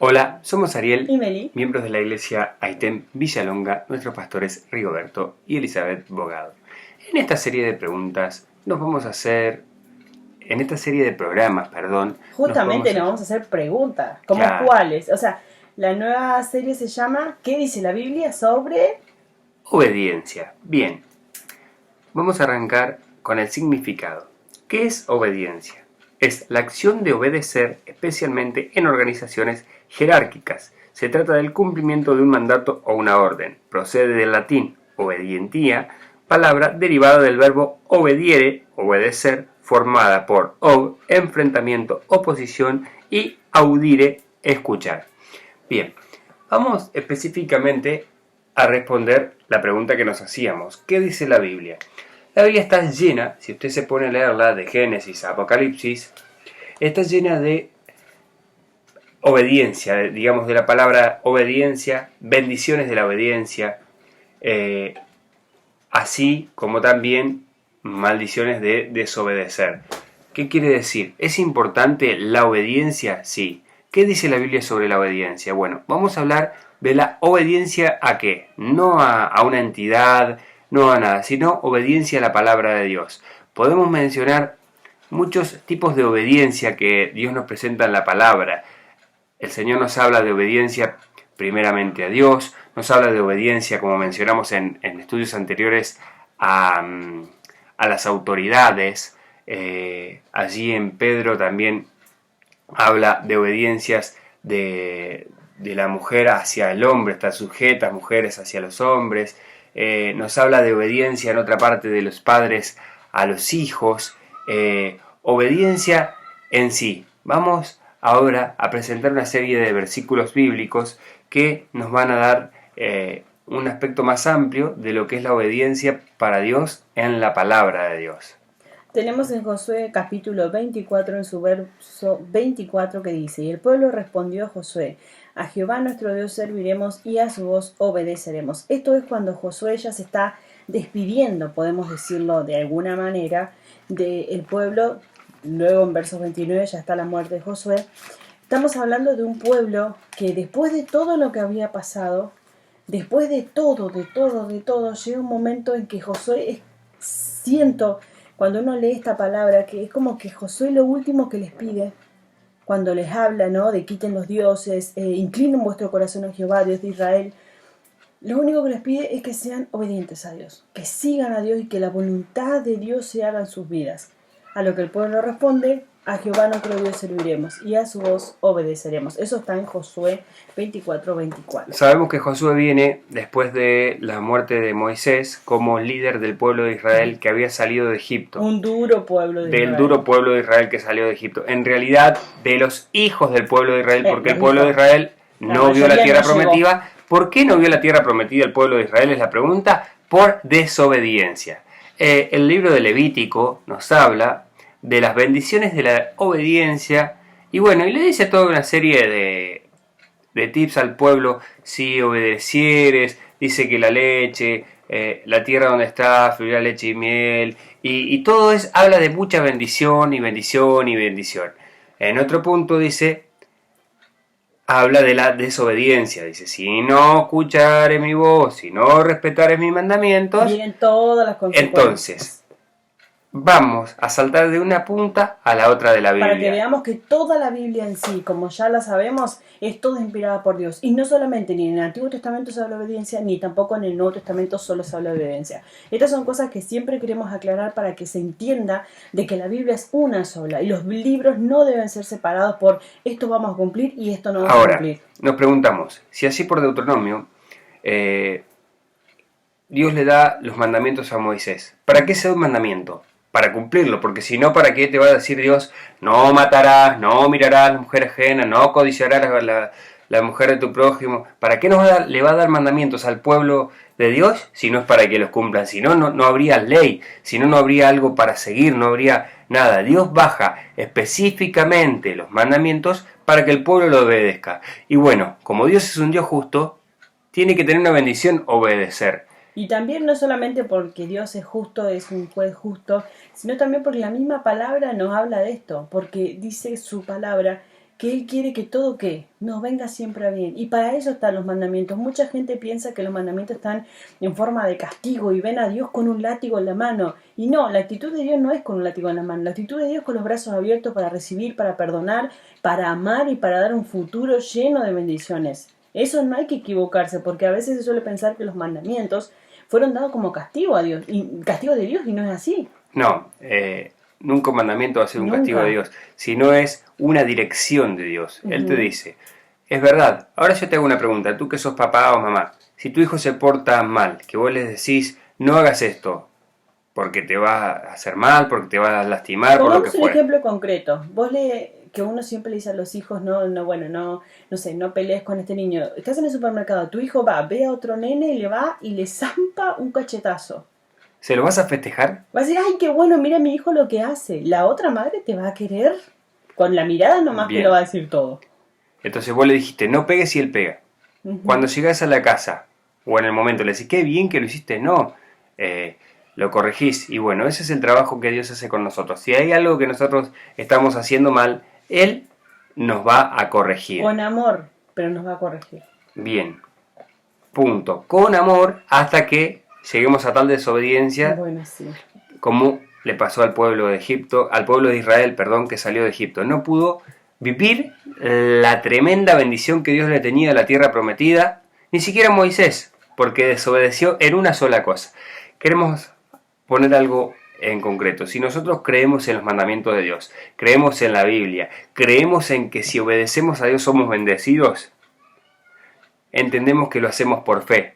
Hola, somos Ariel Y Meli. miembros de la iglesia Aitem Villalonga, nuestros pastores Rigoberto y Elizabeth Bogado. En esta serie de preguntas nos vamos a hacer, en esta serie de programas, Justamente nos vamos a hacer preguntas, como Claro. cuáles. O sea, la nueva serie se llama ¿Qué dice la Biblia sobre...? Obediencia. Bien, vamos a arrancar con el significado. ¿Qué es obediencia? Es la acción de obedecer, especialmente en organizaciones jerárquicas. Se trata del cumplimiento de un mandato o una orden. Procede del latín obedientia, palabra derivada del verbo obediere, obedecer, formada por ob, enfrentamiento, oposición, y audire, escuchar. Bien, vamos específicamente a responder la pregunta que nos hacíamos. ¿Qué dice la Biblia? La Biblia está llena, si usted se pone a leerla, de Génesis a Apocalipsis, está llena de obediencia, digamos, de la palabra obediencia, bendiciones de la obediencia, así como también maldiciones de desobedecer. ¿Qué quiere decir? ¿Es importante la obediencia? Sí. ¿Qué dice la Biblia sobre la obediencia? Bueno, vamos a hablar de la obediencia a qué, no a una entidad, no a nada, sino obediencia a la palabra de Dios. Podemos mencionar muchos tipos de obediencia que Dios nos presenta en la palabra. El Señor nos habla de obediencia primeramente a Dios, nos habla de obediencia, como mencionamos en estudios anteriores, a las autoridades. Allí en Pedro también habla de obediencias de la mujer hacia el hombre, está sujeta, mujeres hacia los hombres. Nos habla de obediencia en otra parte de los padres a los hijos. Obediencia en sí. Vamos ahora a presentar una serie de versículos bíblicos que nos van a dar un aspecto más amplio de lo que es la obediencia para Dios en la palabra de Dios. Tenemos en Josué capítulo 24 en su verso 24 que dice: Y el pueblo respondió a Josué: A Jehová nuestro Dios serviremos y a su voz obedeceremos. Esto es cuando Josué ya se está despidiendo, podemos decirlo de alguna manera, del pueblo. Luego en versos 29 ya está la muerte de Josué. Estamos hablando de un pueblo que después de todo lo que había pasado, después de todo, llega un momento en que Josué, siento, cuando uno lee esta palabra, que es como que Josué lo último que les pide, cuando les habla, ¿no?, de quiten los dioses, inclinen vuestro corazón a Jehová, Dios de Israel, lo único que les pide es que sean obedientes a Dios, que sigan a Dios y que la voluntad de Dios se haga en sus vidas. A lo que el pueblo responde: a Jehová nuestro Dios serviremos y a su voz obedeceremos. Eso está en Josué 24:24. Sabemos que Josué viene después de la muerte de Moisés como líder del pueblo de Israel que había salido de Egipto. Un duro pueblo de Israel. Del duro pueblo de Israel que salió de Egipto. En realidad, de los hijos del pueblo de Israel, porque el pueblo de Israel no vio la tierra prometida. ¿Por qué no vio la tierra prometida el pueblo de Israel? Es la pregunta. Por desobediencia. El libro de Levítico nos habla de las bendiciones de la obediencia y bueno, y le dice toda una serie de tips al pueblo. Si obedecieres, dice que la leche, la tierra donde está fluirá leche y miel, y todo habla de mucha bendición y bendición y bendición. En otro punto dice, habla de la desobediencia, dice: si no escuchares mi voz, si no respetares mis mandamientos, vienen todas las consecuencias. Entonces vamos a saltar de una punta a la otra de la Biblia. Para que veamos que toda la Biblia en sí, como ya la sabemos, es toda inspirada por Dios. Y no solamente ni en el Antiguo Testamento se habla de obediencia, ni tampoco en el Nuevo Testamento solo se habla de obediencia. Estas son cosas que siempre queremos aclarar para que se entienda de que la Biblia es una sola. Y los libros no deben ser separados por esto vamos a cumplir y esto no vamos a cumplir. Ahora, nos preguntamos, si así por Deuteronomio, Dios le da los mandamientos a Moisés, ¿para qué se da un mandamiento? Para cumplirlo, porque si no, ¿para qué te va a decir Dios: no matarás, no mirarás a la mujer ajena, no codiciarás la mujer de tu prójimo? ¿Para qué le va a dar mandamientos al pueblo de Dios si no es para que los cumplan? Si no, no habría ley, si no, no habría algo para seguir, no habría nada. Dios baja específicamente los mandamientos para que el pueblo lo obedezca. Y bueno, como Dios es un Dios justo, tiene que tener una bendición obedecer. Y también no solamente porque Dios es justo, es un juez justo, sino también porque la misma palabra nos habla de esto, porque dice su palabra que Él quiere que todo ¿qué? Nos venga siempre a bien. Y para eso están los mandamientos. Mucha gente piensa que los mandamientos están en forma de castigo y ven a Dios con un látigo en la mano. Y no, la actitud de Dios no es con un látigo en la mano. La actitud de Dios es con los brazos abiertos para recibir, para perdonar, para amar y para dar un futuro lleno de bendiciones. Eso no hay que equivocarse, porque a veces se suele pensar que los mandamientos fueron dados como castigo a Dios, y castigo de Dios, y no es así. No, nunca un mandamiento va a ser un castigo de Dios, sino es una dirección de Dios. Él te dice, es verdad, ahora yo te hago una pregunta, tú que sos papá o mamá, si tu hijo se porta mal, que vos le decís, no hagas esto, porque te va a hacer mal, porque te va a lastimar, por lo que Pongamos un fuera. ejemplo concreto. Que uno siempre le dice a los hijos, no sé, no pelees con este niño. Estás en el supermercado, tu hijo ve a otro nene, y le zampa un cachetazo. ¿Se lo vas a festejar? Vas a decir, ay, qué bueno, mira mi hijo lo que hace. La otra madre te va a querer, con la mirada nomás Bien. te lo va a decir todo. Entonces vos le dijiste, no pegues y él pega. Cuando llegás a la casa, o en el momento le decís, qué bien que lo hiciste, no, lo corregís. Y bueno, ese es el trabajo que Dios hace con nosotros. Si hay algo que nosotros estamos haciendo mal, Él nos va a corregir. Con amor, pero nos va a corregir. Bien, punto. Con amor hasta que lleguemos a tal desobediencia, Bueno, sí. como le pasó al pueblo de Egipto, al pueblo de Israel, perdón, que salió de Egipto. No pudo vivir la tremenda bendición que Dios le tenía a la tierra prometida, ni siquiera Moisés, porque desobedeció en una sola cosa. Queremos poner algo en concreto. Si nosotros creemos en los mandamientos de Dios, creemos en la Biblia, creemos en que si obedecemos a Dios somos bendecidos, entendemos que lo hacemos por fe.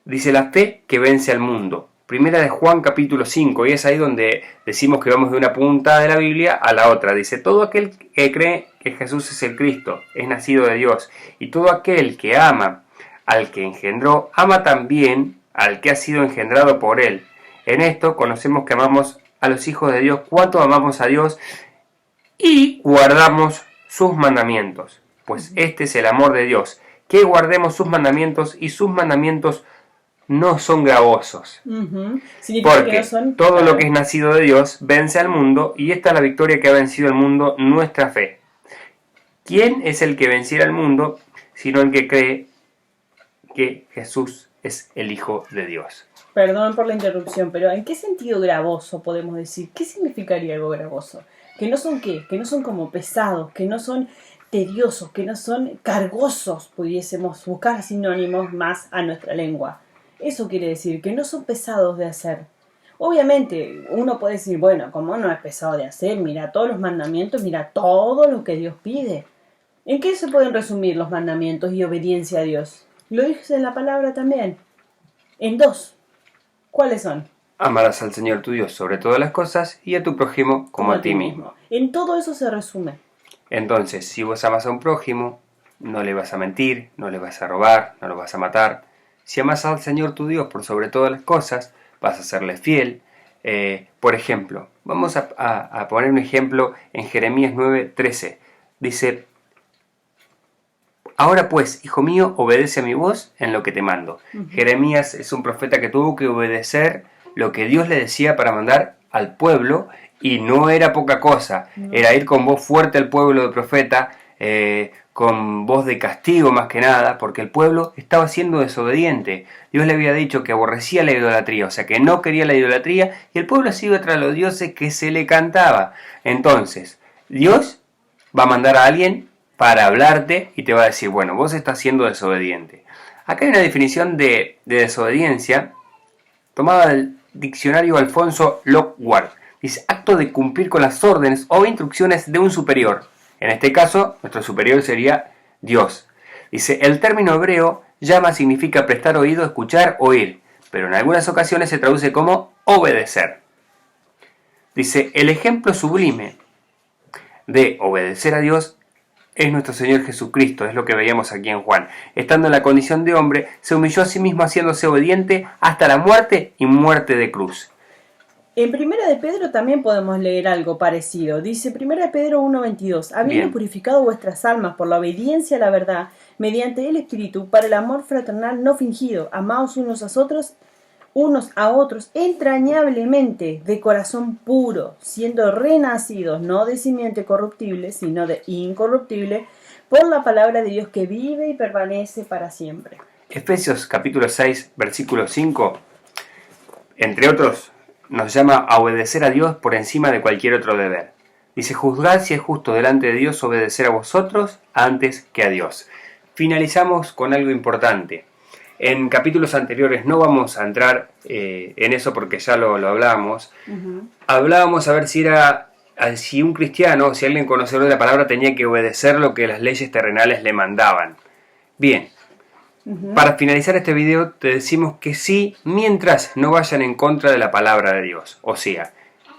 Dice la fe que vence al mundo. Primera de Juan capítulo 5, y es ahí donde decimos que vamos de una punta de la Biblia a la otra. Dice, todo aquel que cree que Jesús es el Cristo, es nacido de Dios, y todo aquel que ama al que engendró, ama también al que ha sido engendrado por él. En esto conocemos que amamos a los hijos de Dios, cuánto amamos a Dios y guardamos sus mandamientos. Pues este es el amor de Dios, que guardemos sus mandamientos, y sus mandamientos no son gravosos. Porque todo lo que es nacido de Dios vence al mundo, y esta es la victoria que ha vencido al mundo, nuestra fe. ¿Quién es el que venciera al mundo, sino el que cree que Jesús es el Hijo de Dios? Perdón por la interrupción, pero ¿en qué sentido gravoso podemos decir? ¿Qué significaría algo gravoso? ¿Que no son qué? Que no son como pesados, que no son tediosos, que no son cargosos, pudiésemos buscar sinónimos más a nuestra lengua. Eso quiere decir que no son pesados de hacer. Obviamente, uno puede decir, bueno, como no es pesado de hacer, mira todos los mandamientos, mira todo lo que Dios pide. ¿En qué se pueden resumir los mandamientos y obediencia a Dios? Lo dice en la palabra también. En 2. ¿Cuáles son? Amarás al Señor tu Dios sobre todas las cosas, y a tu prójimo como a ti mismo. En todo eso se resume. Entonces, si vos amas a un prójimo, no le vas a mentir, no le vas a robar, no lo vas a matar. Si amas al Señor tu Dios por sobre todas las cosas, vas a serle fiel. Por ejemplo, vamos a poner un ejemplo en Jeremías 9:13. Dice, ahora pues, hijo mío, obedece a mi voz en lo que te mando. Jeremías es un profeta que tuvo que obedecer lo que Dios le decía para mandar al pueblo, y no era poca cosa. Era ir con voz fuerte al pueblo de profeta, con voz de castigo más que nada, porque el pueblo estaba siendo desobediente. Dios le había dicho que aborrecía la idolatría, o sea que no quería la idolatría, y el pueblo se iba tras los dioses que se le cantaba. Entonces, Dios va a mandar a alguien para hablarte y te va a decir, bueno, vos estás siendo desobediente. Acá hay una definición de desobediencia tomada del diccionario Alfonso Lockward. Dice, acto de cumplir con las órdenes o instrucciones de un superior. En este caso, nuestro superior sería Dios. Dice, el término hebreo llama significa prestar oído, escuchar, oír, pero en algunas ocasiones se traduce como obedecer. Dice, el ejemplo sublime de obedecer a Dios es nuestro Señor Jesucristo, es lo que veíamos aquí en Juan. Estando en la condición de hombre, se humilló a sí mismo haciéndose obediente hasta la muerte y muerte de cruz. En Primera de Pedro también podemos leer algo parecido. Dice Primera de Pedro 1:22, habiendo purificado vuestras almas por la obediencia a la verdad, mediante el Espíritu, para el amor fraternal no fingido, amaos unos a otros unos a otros entrañablemente, de corazón puro, siendo renacidos no de simiente corruptible, sino de incorruptible, por la palabra de Dios que vive y permanece para siempre. Efesios capítulo 6, versículo 5, entre otros, nos llama a obedecer a Dios por encima de cualquier otro deber. Dice, juzgad si es justo delante de Dios obedecer a vosotros antes que a Dios. Finalizamos con algo importante. En capítulos anteriores no vamos a entrar en eso porque ya lo hablábamos. Hablábamos a ver si un cristiano, si alguien conocedor de la palabra tenía que obedecer lo que las leyes terrenales le mandaban. Bien, para finalizar este video te decimos que sí, mientras no vayan en contra de la palabra de Dios. O sea,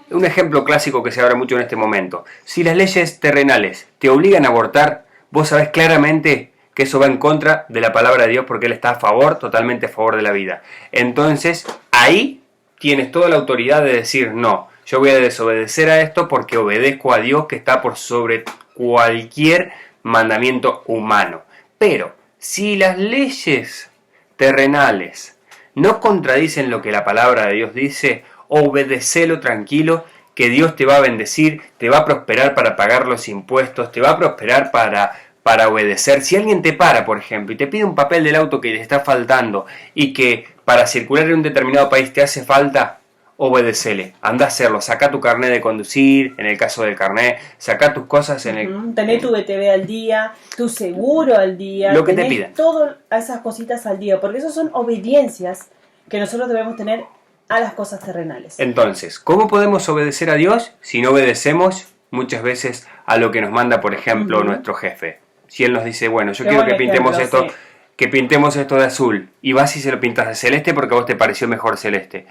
un ejemplo clásico que se habla mucho en este momento. Si las leyes terrenales te obligan a abortar, vos sabés claramente que eso va en contra de la palabra de Dios porque Él está a favor, totalmente a favor de la vida. Entonces, ahí tienes toda la autoridad de decir, no, yo voy a desobedecer a esto porque obedezco a Dios que está por sobre cualquier mandamiento humano. Pero, si las leyes terrenales no contradicen lo que la palabra de Dios dice, obedecelo tranquilo, que Dios te va a bendecir, te va a prosperar para pagar los impuestos, te va a prosperar para obedecer. Si alguien te para, por ejemplo, y te pide un papel del auto que le está faltando y que para circular en un determinado país te hace falta, obedecele, anda a hacerlo, saca tu carnet de conducir, en el caso del carnet, saca tus cosas en el... Tener tu BTV al día, tu seguro al día, lo que te piden. Todas esas cositas al día, porque esas son obediencias que nosotros debemos tener a las cosas terrenales. Entonces, ¿cómo podemos obedecer a Dios si no obedecemos muchas veces a lo que nos manda, por ejemplo, nuestro jefe? Si Él nos dice, bueno, yo quiero que pintemos esto, sí, que pintemos esto de azul, y vas y se lo pintas de celeste porque a vos te pareció mejor celeste.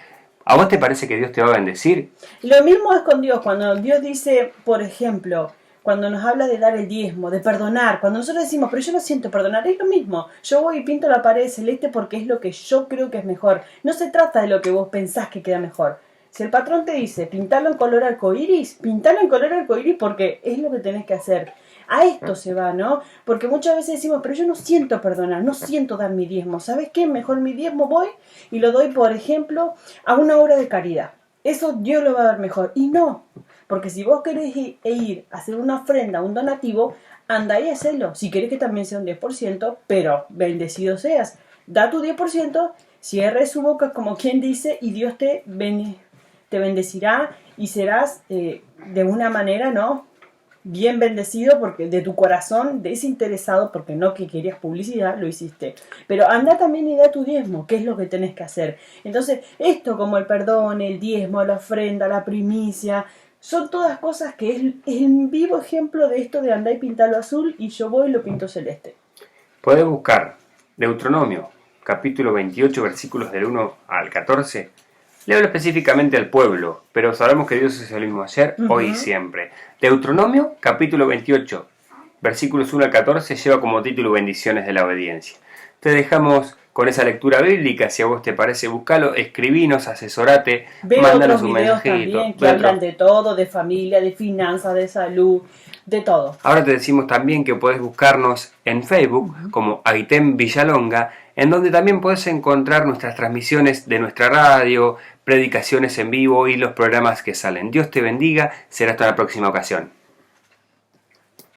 ¿A vos te parece que Dios te va a bendecir? Lo mismo es con Dios. Cuando Dios dice, por ejemplo, cuando nos habla de dar el diezmo, de perdonar, cuando nosotros decimos, pero yo no siento perdonar, es lo mismo. Yo voy y pinto la pared celeste porque es lo que yo creo que es mejor. No se trata de lo que vos pensás que queda mejor. Si el patrón te dice, pintalo en color arcoíris, pintalo en color arcoíris porque es lo que tenés que hacer. A esto se va, ¿no? Porque muchas veces decimos, pero yo no siento perdonar, no siento dar mi diezmo. ¿Sabes qué? Mejor mi diezmo voy y lo doy, por ejemplo, a una obra de caridad. Eso Dios lo va a dar mejor. Y no, porque si vos querés ir a hacer una ofrenda, un donativo, anda y hacelo. Si querés que también sea un 10%, pero bendecido seas. Da tu 10%, cierre su boca como quien dice y Dios te bendecirá y serás de una manera, ¿no?, bien bendecido porque de tu corazón desinteresado, porque no que querías publicidad, lo hiciste. Pero anda también y da tu diezmo, que es lo que tenés que hacer. Entonces, esto como el perdón, el diezmo, la ofrenda, la primicia, son todas cosas que es el vivo ejemplo de esto de andar y pintarlo azul y yo voy y lo pinto celeste. Podés buscar Deuteronomio, capítulo 28, versículos del 1 al 14. Le hablo específicamente al pueblo, pero sabemos que Dios es el mismo ayer, hoy y siempre. Deuteronomio, capítulo 28, versículos 1 al 14, lleva como título Bendiciones de la obediencia. Te dejamos con esa lectura bíblica, si a vos te parece, buscalo, escribinos, asesorate, mándanos un mensajito. También que hablan de todo, de familia, de finanzas, de salud, de todo. Ahora te decimos también que podés buscarnos en Facebook como Aitem Villalonga, en donde también podés encontrar nuestras transmisiones de nuestra radio, predicaciones en vivo y los programas que salen. Dios te bendiga, será hasta la próxima ocasión.